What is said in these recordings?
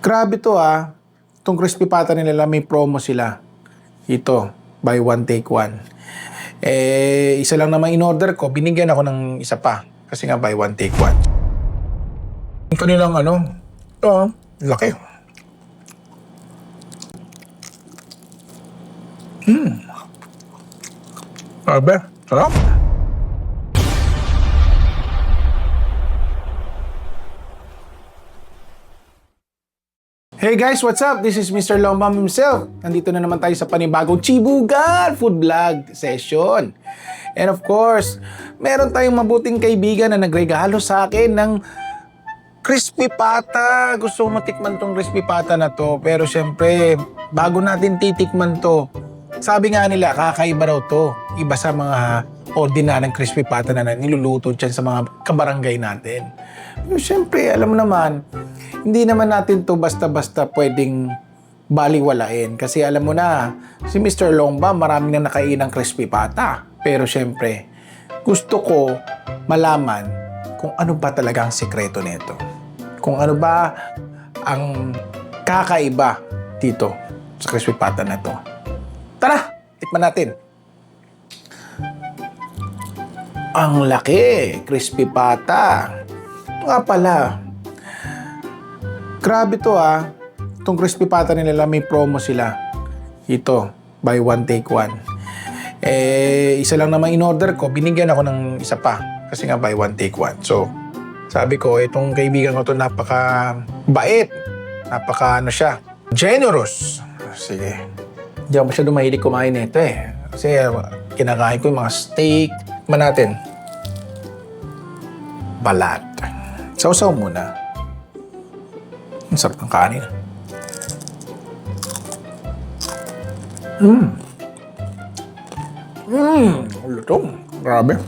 Grabe to ah. Itong crispy pata nila may promo sila. Ito, buy one take one. Isa lang naman in-order ko, binigyan ako ng isa pa. Kasi nga buy one take one. Yung kanilang laki. Grabe, sarap. Hey guys, what's up? This is Mr. Lombam himself. Nandito na naman tayo sa panibagong Chibugan Food Vlog Session. And of course, meron tayong mabuting kaibigan na nagregalo sa akin ng crispy pata. Gusto ko matikman tong crispy pata na to. Pero syempre, bago natin titikman to, sabi nga nila, kakaiba raw to. Iba sa mga ordinaryong crispy pata na niluluto dyan sa mga kabarangay natin. Pero syempre, alam mo naman, hindi naman natin to basta-basta pwedeng baliwalain. Kasi alam mo na, si Mr. Longba marami na nakain ng crispy pata. Pero syempre, gusto ko malaman kung ano ba talaga ang sekreto nito. Kung ano ba ang kakaiba dito sa crispy pata na to. Tara, tikman natin. Ang laki, crispy pata. Ito nga pala. Grabe to ah. Itong crispy pata nila may promo sila. Ito, buy one take one. Isa lang naman in-order ko, binigyan ako ng isa pa. Kasi nga buy one take one. So, sabi ko, itong kaibigan ko to napaka-bait. Siya, generous. Sige. Hindi ako masyado mahilig kumain nito eh. Kasi kinakain ko yung mga steak. Tikman natin. Balat. Sausaw muna. Ang sarap ng kanin. Lutong. Grabe.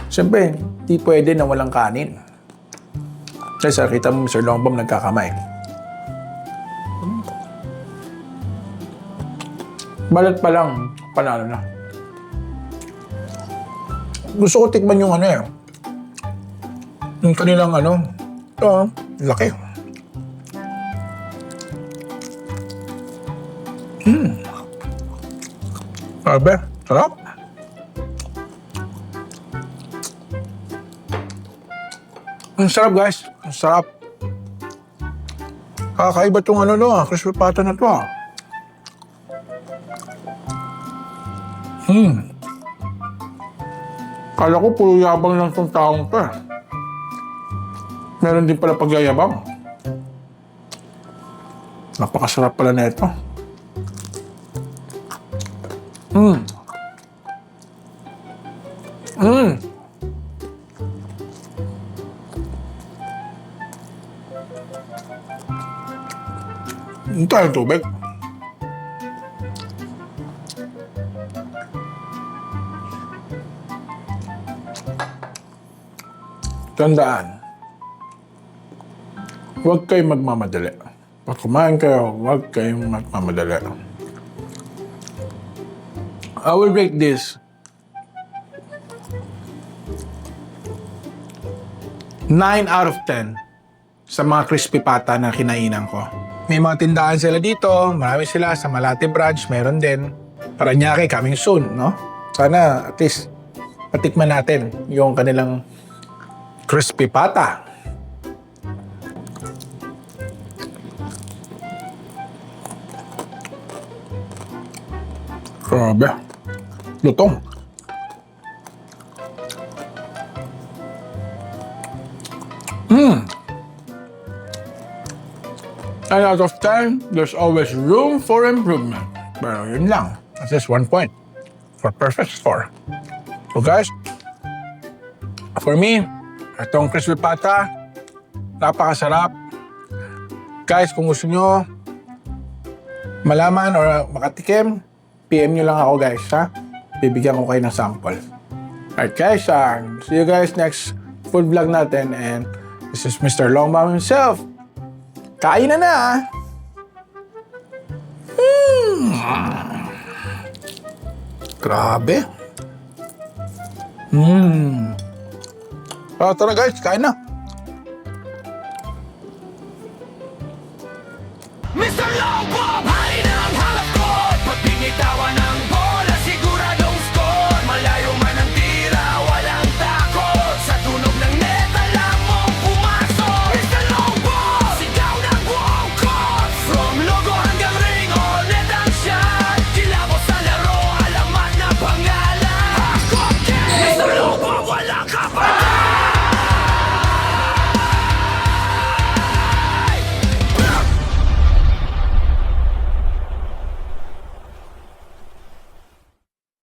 Siyempre, di pwede na walang kanin. Kasi kita mo, Mr. Longbam nagkakamay. Balat pa lang, panalo na. Gusto ko tikman yung yung kanilang laki. Grabe, sarap. Ang sarap guys, ang sarap. Kakaiba tong crispy pata na to. Kala ko puro yabang lang tong taong to. Meron din pala pagyayabang. Napakasarap pala na ito. Ito tayong tubig. Tandaan, huwag kayong magmamadali. Pag kumain kayo, huwag kayong magmamadali. I will rate this 9 out of 10 sa mga crispy pata na kinainan ko. May mga tindahan sila dito, marami sila sa Malate branch, meron din. Paranaque coming soon, no? Sana at least patikman natin yung kanilang crispy pata. Grabe. Lutong. And out of 10, there's always room for improvement. Pero yun lang. That's just 1 point for perfect score. So guys, for me, itong crispy pata, napakasarap. Guys, kung gusto nyo malaman or makatikim, PM nyo lang ako guys, ha? Bibigyan ko kayo ng sample. Alright guys, see you guys next food vlog natin. And this is Mr. Longbam himself. Kain na! Grabe. Tara guys, kain na. Mr. Lobo!